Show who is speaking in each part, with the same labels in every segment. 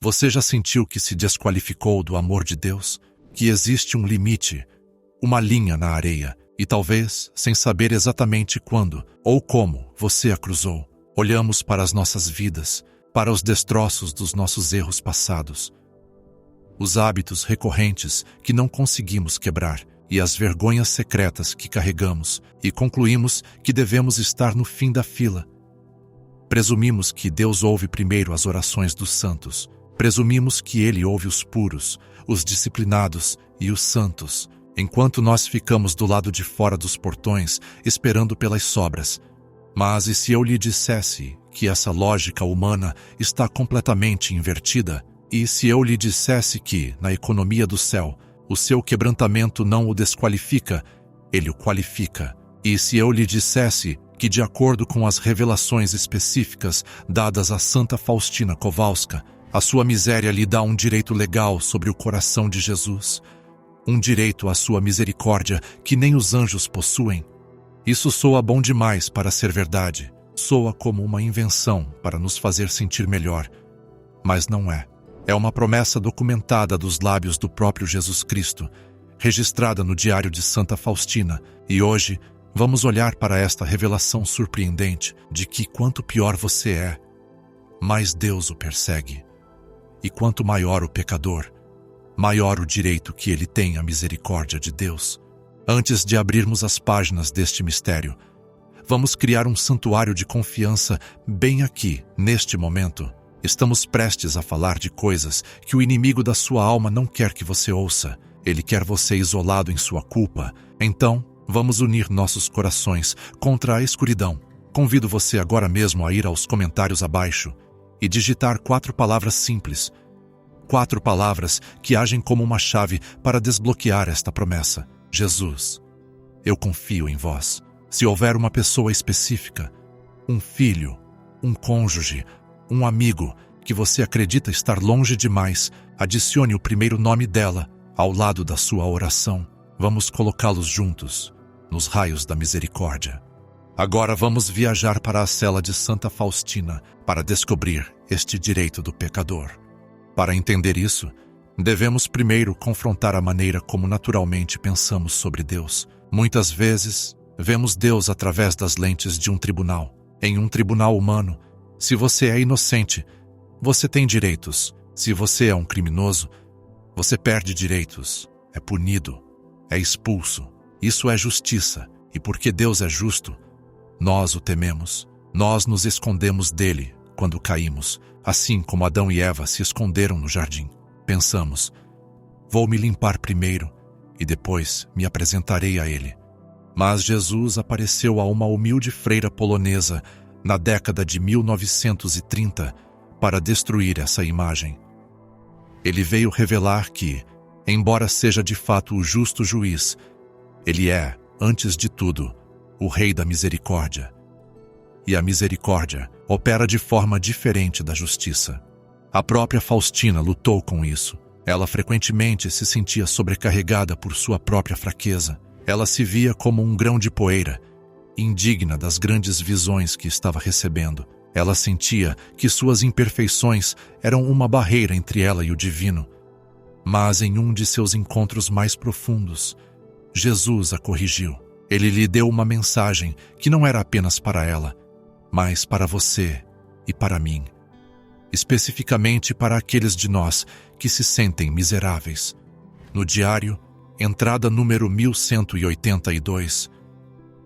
Speaker 1: Você já sentiu que se desqualificou do amor de Deus? Que existe um limite, uma linha na areia, e talvez, sem saber exatamente quando ou como você a cruzou, olhamos para as nossas vidas, para os destroços dos nossos erros passados, os hábitos recorrentes que não conseguimos quebrar e as vergonhas secretas que carregamos, e concluímos que devemos estar no fim da fila. Presumimos que Deus ouve primeiro as orações dos santos. Presumimos que Ele ouve os puros, os disciplinados e os santos, enquanto nós ficamos do lado de fora dos portões, esperando pelas sobras. Mas e se eu lhe dissesse que essa lógica humana está completamente invertida? E se eu lhe dissesse que, na economia do céu, o seu quebrantamento não o desqualifica, ele o qualifica? E se eu lhe dissesse que, de acordo com as revelações específicas dadas a Santa Faustina Kowalska, a sua miséria lhe dá um direito legal sobre o coração de Jesus, um direito à sua misericórdia que nem os anjos possuem? Isso soa bom demais para ser verdade, soa como uma invenção para nos fazer sentir melhor, mas não é. É uma promessa documentada dos lábios do próprio Jesus Cristo, registrada no Diário de Santa Faustina, e hoje vamos olhar para esta revelação surpreendente de que quanto pior você é, mais Deus o persegue. E quanto maior o pecador, maior o direito que ele tem à misericórdia de Deus. Antes de abrirmos as páginas deste mistério, vamos criar um santuário de confiança bem aqui, neste momento. Estamos prestes a falar de coisas que o inimigo da sua alma não quer que você ouça. Ele quer você isolado em sua culpa. Então, vamos unir nossos corações contra a escuridão. Convido você agora mesmo a ir aos comentários abaixo e digitar 4 palavras simples. 4 palavras que agem como uma chave para desbloquear esta promessa. Jesus, eu confio em vós. Se houver uma pessoa específica, um filho, um cônjuge, um amigo que você acredita estar longe demais, adicione o primeiro nome dela ao lado da sua oração. Vamos colocá-los juntos, nos raios da misericórdia. Agora vamos viajar para a cela de Santa Faustina para descobrir este direito do pecador. Para entender isso, devemos primeiro confrontar a maneira como naturalmente pensamos sobre Deus. Muitas vezes, vemos Deus através das lentes de um tribunal. Em um tribunal humano, se você é inocente, você tem direitos. Se você é um criminoso, você perde direitos, é punido, é expulso. Isso é justiça, e porque Deus é justo, nós o tememos. Nós nos escondemos dele quando caímos, assim como Adão e Eva se esconderam no jardim. Pensamos, vou me limpar primeiro e depois me apresentarei a ele. Mas Jesus apareceu a uma humilde freira polonesa na década de 1930 para destruir essa imagem. Ele veio revelar que, embora seja de fato o justo juiz, ele é, antes de tudo, o Rei da Misericórdia. E a misericórdia opera de forma diferente da justiça. A própria Faustina lutou com isso. Ela frequentemente se sentia sobrecarregada por sua própria fraqueza. Ela se via como um grão de poeira, indigna das grandes visões que estava recebendo. Ela sentia que suas imperfeições eram uma barreira entre ela e o divino. Mas em um de seus encontros mais profundos, Jesus a corrigiu. Ele lhe deu uma mensagem que não era apenas para ela, mas para você e para mim. Especificamente para aqueles de nós que se sentem miseráveis. No diário, entrada número 1182,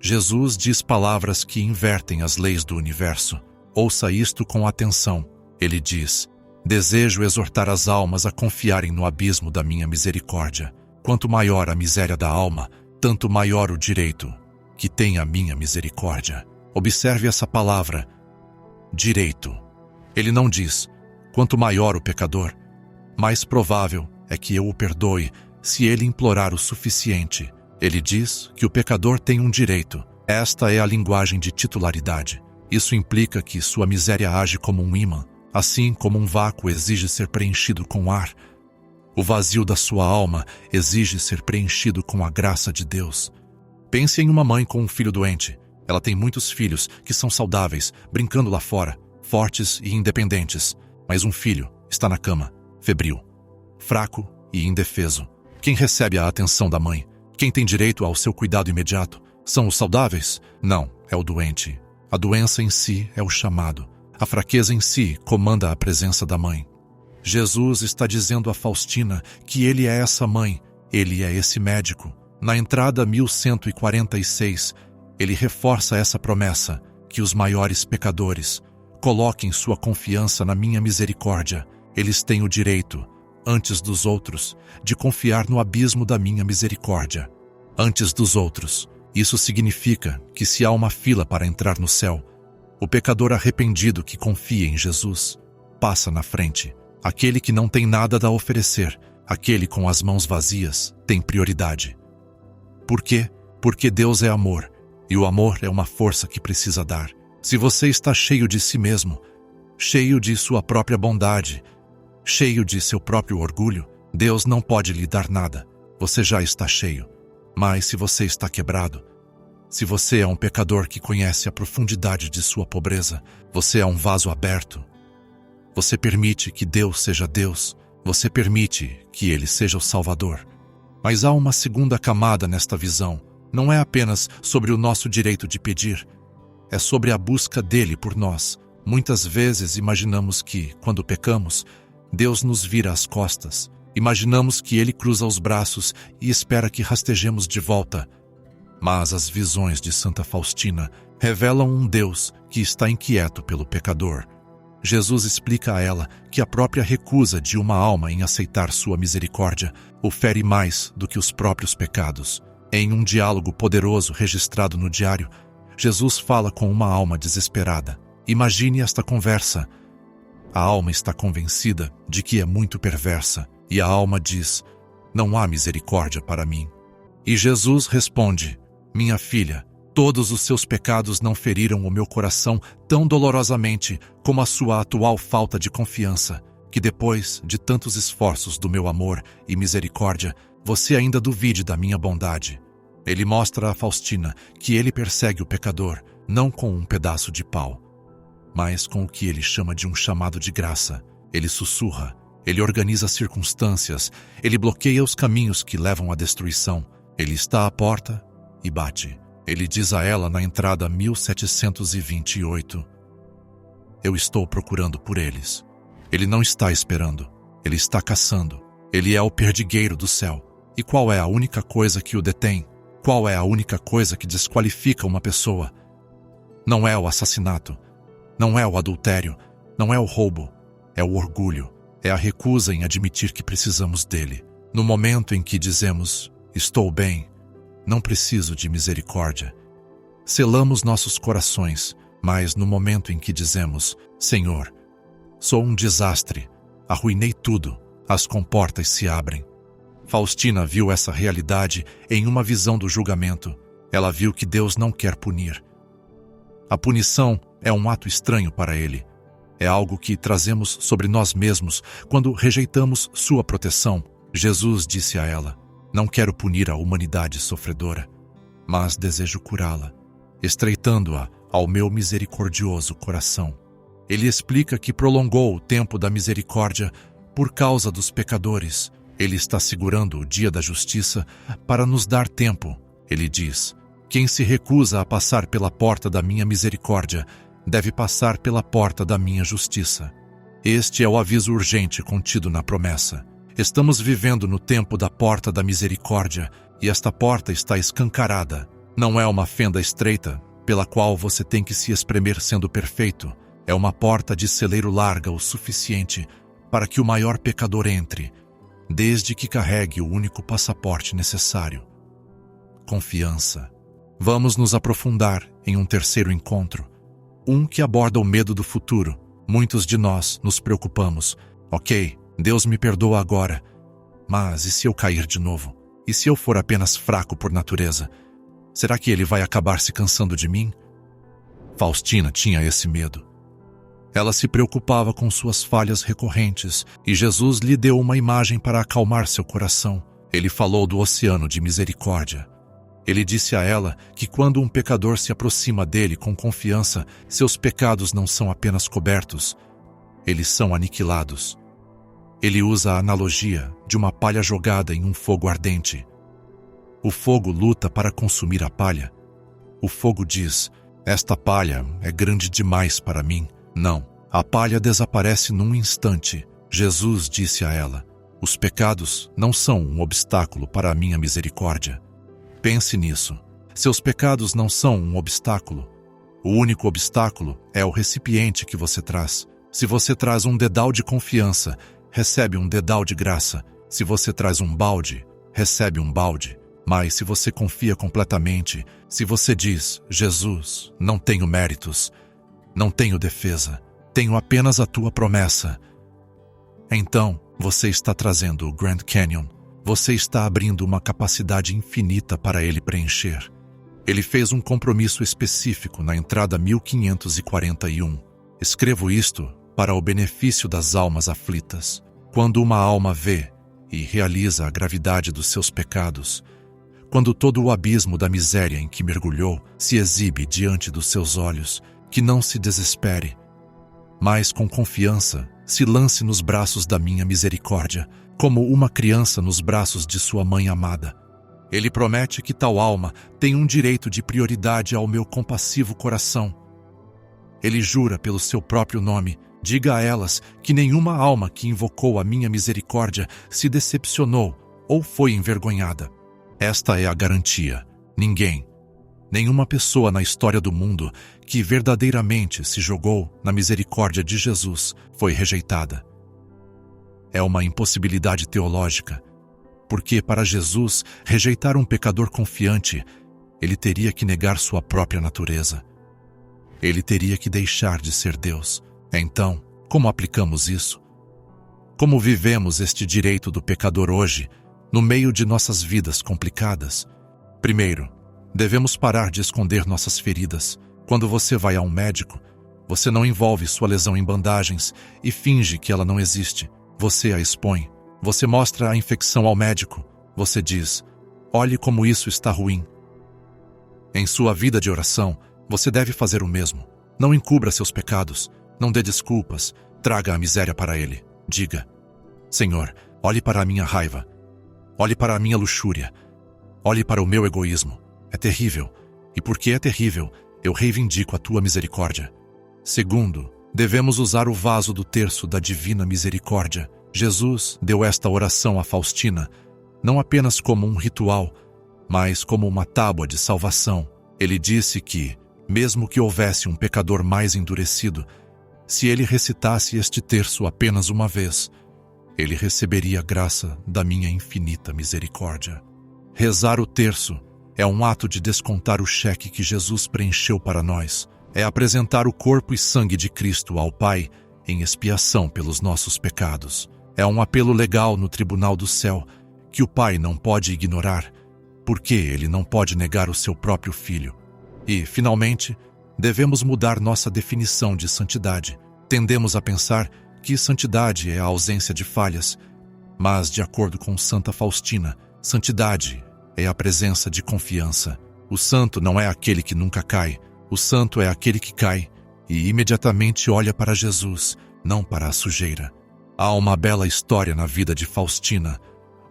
Speaker 1: Jesus diz palavras que invertem as leis do universo. Ouça isto com atenção. Ele diz: desejo exortar as almas a confiarem no abismo da minha misericórdia. Quanto maior a miséria da alma, tanto maior o direito que tem a minha misericórdia. Observe essa palavra, direito. Ele não diz, quanto maior o pecador, mais provável é que eu o perdoe se ele implorar o suficiente. Ele diz que o pecador tem um direito. Esta é a linguagem de titularidade. Isso implica que sua miséria age como um ímã, assim como um vácuo exige ser preenchido com ar. O vazio da sua alma exige ser preenchido com a graça de Deus. Pense em uma mãe com um filho doente. Ela tem muitos filhos que são saudáveis, brincando lá fora, fortes e independentes. mas um filho está na cama, febril, fraco e indefeso. Quem recebe a atenção da mãe? Quem tem direito ao seu cuidado imediato? São os saudáveis? Não, é o doente. A doença em si é o chamado. A fraqueza em si comanda a presença da mãe. Jesus está dizendo a Faustina que ele é essa mãe, ele é esse médico. Na entrada 1146, ele reforça essa promessa, que os maiores pecadores coloquem sua confiança na minha misericórdia. Eles têm o direito, antes dos outros, de confiar no abismo da minha misericórdia. Antes dos outros. Isso significa que se há uma fila para entrar no céu, o pecador arrependido que confia em Jesus passa na frente. Aquele que não tem nada a oferecer, aquele com as mãos vazias, tem prioridade. Por quê? Porque Deus é amor, e o amor é uma força que precisa dar. Se você está cheio de si mesmo, cheio de sua própria bondade, cheio de seu próprio orgulho, Deus não pode lhe dar nada. Você já está cheio. Mas se você está quebrado, se você é um pecador que conhece a profundidade de sua pobreza, você é um vaso aberto. Você permite que Deus seja Deus, você permite que Ele seja o Salvador. Mas há uma segunda camada nesta visão. Não é apenas sobre o nosso direito de pedir, é sobre a busca dele por nós. Muitas vezes imaginamos que, quando pecamos, Deus nos vira as costas. Imaginamos que Ele cruza os braços e espera que rastejemos de volta. Mas as visões de Santa Faustina revelam um Deus que está inquieto pelo pecador. Jesus explica a ela que a própria recusa de uma alma em aceitar sua misericórdia o fere mais do que os próprios pecados. Em um diálogo poderoso registrado no diário, Jesus fala com uma alma desesperada. Imagine esta conversa. A alma está convencida de que é muito perversa, e a alma diz: não há misericórdia para mim. E Jesus responde: minha filha, todos os seus pecados não feriram o meu coração tão dolorosamente como a sua atual falta de confiança, que depois de tantos esforços do meu amor e misericórdia, você ainda duvide da minha bondade. Ele mostra a Faustina que ele persegue o pecador, não com um pedaço de pau, mas com o que ele chama de um chamado de graça. Ele sussurra, ele organiza circunstâncias, ele bloqueia os caminhos que levam à destruição. Ele está à porta e bate. Ele diz a ela na entrada 1728, eu estou procurando por eles. Ele não está esperando, ele está caçando. Ele é o perdigueiro do céu. E qual é a única coisa que o detém? Qual é a única coisa que desqualifica uma pessoa? Não é o assassinato, não é o adultério, não é o roubo, é o orgulho, é a recusa em admitir que precisamos dele. No momento em que dizemos, estou bem, não preciso de misericórdia, selamos nossos corações, mas no momento em que dizemos, Senhor, sou um desastre, arruinei tudo, as comportas se abrem. Faustina viu essa realidade em uma visão do julgamento. Ela viu que Deus não quer punir. A punição é um ato estranho para Ele. É algo que trazemos sobre nós mesmos quando rejeitamos sua proteção. Jesus disse a ela, não quero punir a humanidade sofredora, mas desejo curá-la, estreitando-a ao meu misericordioso coração. Ele explica que prolongou o tempo da misericórdia por causa dos pecadores. Ele está segurando o dia da justiça para nos dar tempo. Ele diz, quem se recusa a passar pela porta da minha misericórdia deve passar pela porta da minha justiça. Este é o aviso urgente contido na promessa. Estamos vivendo no tempo da porta da misericórdia e esta porta está escancarada. Não é uma fenda estreita pela qual você tem que se espremer sendo perfeito. É uma porta de celeiro larga o suficiente para que o maior pecador entre, desde que carregue o único passaporte necessário: confiança. Vamos nos aprofundar em um terceiro encontro, um que aborda o medo do futuro. Muitos de nós nos preocupamos. Ok, Deus me perdoa agora, mas e se eu cair de novo? E se eu for apenas fraco por natureza? Será que Ele vai acabar se cansando de mim? Faustina tinha esse medo. Ela se preocupava com suas falhas recorrentes e Jesus lhe deu uma imagem para acalmar seu coração. Ele falou do oceano de misericórdia. Ele disse a ela que quando um pecador se aproxima dele com confiança, seus pecados não são apenas cobertos, eles são aniquilados. Ele usa a analogia de uma palha jogada em um fogo ardente. O fogo luta para consumir a palha. O fogo diz: esta palha é grande demais para mim. Não, a palha desaparece num instante. Jesus disse a ela: os pecados não são um obstáculo para a minha misericórdia. Pense nisso. Seus pecados não são um obstáculo. O único obstáculo é o recipiente que você traz. Se você traz um dedal de confiança, recebe um dedal de graça. Se você traz um balde, recebe um balde. Mas se você confia completamente, se você diz: Jesus, não tenho méritos, não tenho defesa, tenho apenas a tua promessa, então você está trazendo o Grand Canyon. Você está abrindo uma capacidade infinita para ele preencher. Ele fez um compromisso específico na entrada 1541. Escrevo isto para o benefício das almas aflitas. Quando uma alma vê e realiza a gravidade dos seus pecados, quando todo o abismo da miséria em que mergulhou se exibe diante dos seus olhos, que não se desespere, mas com confiança se lance nos braços da minha misericórdia, como uma criança nos braços de sua mãe amada. Ele promete que tal alma tem um direito de prioridade ao meu compassivo coração. Ele jura pelo seu próprio nome: diga a elas que nenhuma alma que invocou a minha misericórdia se decepcionou ou foi envergonhada. Esta é a garantia. Ninguém, nenhuma pessoa na história do mundo que verdadeiramente se jogou na misericórdia de Jesus foi rejeitada. É uma impossibilidade teológica, porque para Jesus rejeitar um pecador confiante, ele teria que negar sua própria natureza. Ele teria que deixar de ser Deus. Então, como aplicamos isso? Como vivemos este direito do pecador hoje, no meio de nossas vidas complicadas? Primeiro, devemos parar de esconder nossas feridas. Quando você vai a um médico, você não envolve sua lesão em bandagens e finge que ela não existe. Você a expõe. Você mostra a infecção ao médico. Você diz: olhe como isso está ruim. Em sua vida de oração, você deve fazer o mesmo. Não encubra seus pecados. Não dê desculpas. Traga a miséria para ele. Diga: Senhor, olhe para a minha raiva. Olhe para a minha luxúria. Olhe para o meu egoísmo. É terrível. E porque é terrível, eu reivindico a tua misericórdia. Segundo, devemos usar o vaso do terço da divina misericórdia. Jesus deu esta oração a Faustina, não apenas como um ritual, mas como uma tábua de salvação. Ele disse que, mesmo que houvesse um pecador mais endurecido, se ele recitasse este terço apenas uma vez, ele receberia a graça da minha infinita misericórdia. Rezar o terço é um ato de descontar o cheque que Jesus preencheu para nós. É apresentar o corpo e sangue de Cristo ao Pai em expiação pelos nossos pecados. É um apelo legal no tribunal do céu que o Pai não pode ignorar, porque ele não pode negar o seu próprio Filho. E, finalmente, devemos mudar nossa definição de santidade. Tendemos a pensar que santidade é a ausência de falhas, mas, de acordo com Santa Faustina, santidade é a presença de confiança. O santo não é aquele que nunca cai. O santo é aquele que cai e imediatamente olha para Jesus, não para a sujeira. Há uma bela história na vida de Faustina,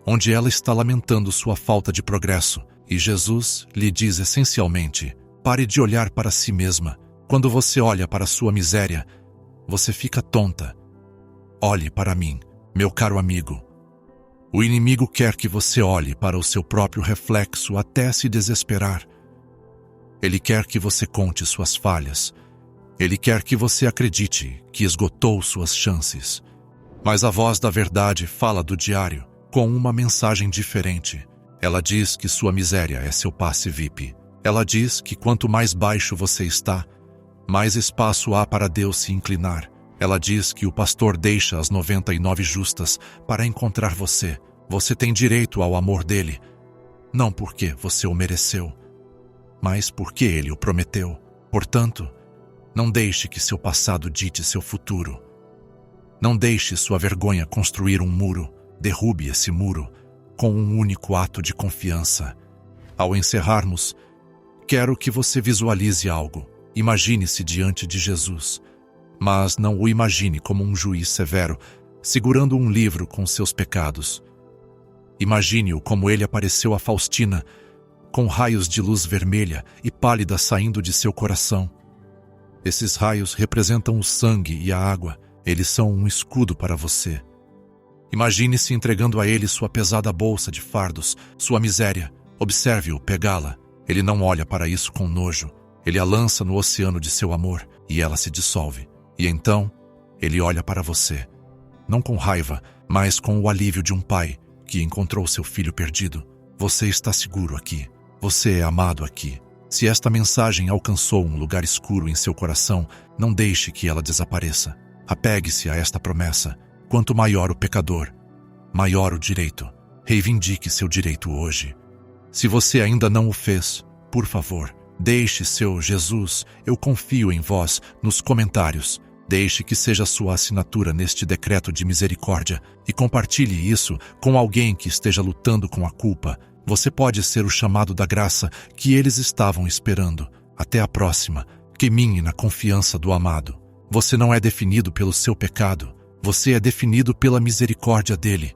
Speaker 1: onde ela está lamentando sua falta de progresso, e Jesus lhe diz essencialmente: pare de olhar para si mesma. Quando você olha para sua miséria, você fica tonta. Olhe para mim, meu caro amigo. O inimigo quer que você olhe para o seu próprio reflexo até se desesperar. Ele quer que você conte suas falhas. Ele quer que você acredite que esgotou suas chances. Mas a voz da verdade fala do diário com uma mensagem diferente. Ela diz que sua miséria é seu passe VIP. Ela diz que quanto mais baixo você está, mais espaço há para Deus se inclinar. Ela diz que o pastor deixa as 99 justas para encontrar você. Você tem direito ao amor dele, não porque você o mereceu, mas porque ele o prometeu. Portanto, não deixe que seu passado dite seu futuro. Não deixe sua vergonha construir um muro. Derrube esse muro com um único ato de confiança. Ao encerrarmos, quero que você visualize algo. Imagine-se diante de Jesus. Mas não o imagine como um juiz severo, segurando um livro com seus pecados. Imagine-o como ele apareceu a Faustina, com raios de luz vermelha e pálida saindo de seu coração. Esses raios representam o sangue e a água. Eles são um escudo para você. Imagine-se entregando a ele sua pesada bolsa de fardos, sua miséria. Observe-o pegá-la. Ele não olha para isso com nojo. Ele a lança no oceano de seu amor e ela se dissolve. E então, ele olha para você. Não com raiva, mas com o alívio de um pai que encontrou seu filho perdido. Você está seguro aqui. Você é amado aqui. Se esta mensagem alcançou um lugar escuro em seu coração, não deixe que ela desapareça. Apegue-se a esta promessa. Quanto maior o pecador, maior o direito. Reivindique seu direito hoje. Se você ainda não o fez, por favor, deixe seu Jesus, eu confio em vós, nos comentários. Deixe que seja sua assinatura neste decreto de misericórdia e compartilhe isso com alguém que esteja lutando com a culpa. Você pode ser o chamado da graça que eles estavam esperando. Até a próxima. Caminhe na confiança do amado. Você não é definido pelo seu pecado. Você é definido pela misericórdia dele.